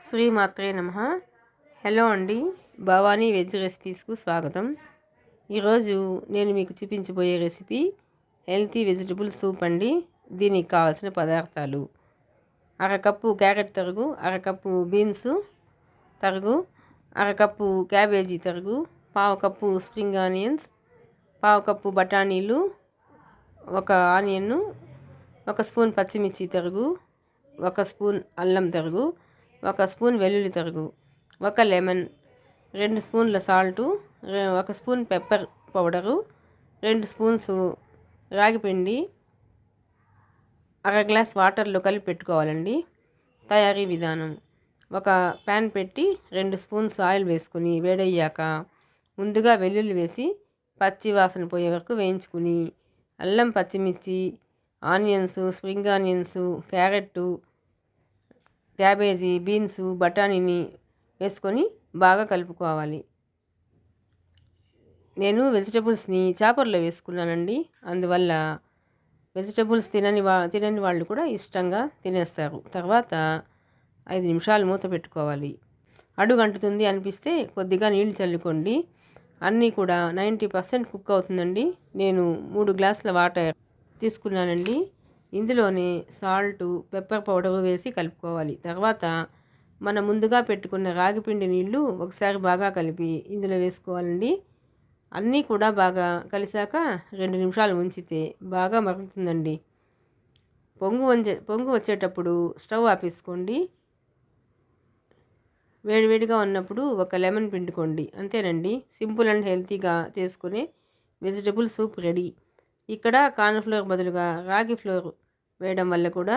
శ్రీమాత్రే నమః. హలో అండి, భవానీ వెజ్ రెసిపీస్కు స్వాగతం. ఈరోజు నేను మీకు చూపించబోయే రెసిపీ హెల్తీ వెజిటబుల్ సూప్ అండి. దీనికి కావాల్సిన పదార్థాలు: అరకప్పు క్యారెట్ తరుగు, అరకప్పు బీన్స్ తరుగు, అరకప్పు క్యాబేజీ తరుగు, పావు కప్పు స్ప్రింగ్ ఆనియన్స్, పావు కప్పు బఠానీలు, ఒక ఆనియన్ను, ఒక స్పూన్ పచ్చిమిర్చి తరుగు, ఒక స్పూన్ అల్లం తరుగు, ఒక స్పూన్ వెల్లుల్లి తరుగు, ఒక లెమన్, 2 స్పూన్ల salt, 1 spoon pepper powder, 2 spoons రాగిపిండి, అర గ్లాస్ వాటర్లో కలిపి పెట్టుకోవాలండి. తయారీ విధానం: ఒక ప్యాన్ పెట్టి 2 స్పూన్స్ ఆయిల్ వేసుకుని వేడయ్యాక ముందుగా వెల్లుల్లి వేసి పచ్చి వాసన పోయే వరకు వేయించుకుని అల్లం, పచ్చిమిర్చి, onions, spring onions, carrot, cabbage, beans, బఠానీని వేసుకొని బాగా కలుపుకోవాలి. నేను వెజిటబుల్స్ని చాపర్లో వేసుకున్నానండి. అందువల్ల వెజిటబుల్స్ తినని వాళ్ళు కూడా ఇష్టంగా తినేస్తారు. తర్వాత 5 నిమిషాలు మూత పెట్టుకోవాలి. అడుగంటుతుంది అనిపిస్తే కొద్దిగా నీళ్లు చల్లుకోండి. అన్నీ కూడా 90% కుక్ అవుతుందండి. నేను 3 గ్లాసుల వాటర్ తీసుకున్నానండి. ఇందులోనే సాల్టు, పెప్పర్ పౌడరు వేసి కలుపుకోవాలి. తర్వాత మనం ముందుగా పెట్టుకున్న రాగిపిండి నీళ్లు ఒకసారి బాగా కలిపి ఇందులో వేసుకోవాలండి. అన్నీ కూడా బాగా కలిసాక 2 నిమిషాలు ఉంచితే బాగా మరుగుతుందండి. పొంగు వచ్చేటప్పుడు స్టవ్ ఆపేసుకోండి. వేడివేడిగా ఉన్నప్పుడు ఒక లెమన్ పిండుకోండి. అంతేనండి, సింపుల్ అండ్ హెల్తీగా చేసుకునే వెజిటబుల్ సూప్ రెడీ. ఇక్కడ కార్న్ఫ్లోర్ బదులుగా రాగి ఫ్లోర్ వేయడం వల్ల కూడా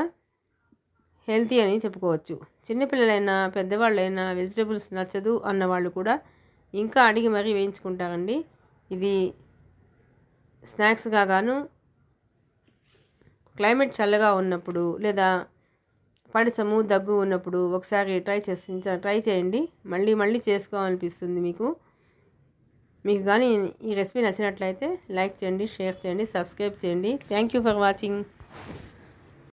హెల్తీ అని చెప్పుకోవచ్చు. చిన్నపిల్లలైనా పెద్దవాళ్ళైనా వెజిటబుల్స్ నచ్చదు అన్నవాళ్ళు కూడా ఇంకా అడిగి మరీ వేయించుకుంటారండి. ఇది స్నాక్స్గా గాను, క్లైమేట్ చల్లగా ఉన్నప్పుడు లేదా పడిసము దగ్గు ఉన్నప్పుడు ఒకసారి ట్రై చేయండి. మళ్ళీ చేసుకోవాలనిపిస్తుంది మీకు. కానీ ఈ రెసిపీ నచ్చినట్లయితే లైక్ చేయండి, షేర్ చేయండి, సబ్స్క్రైబ్ చేయండి. Thank you for watching.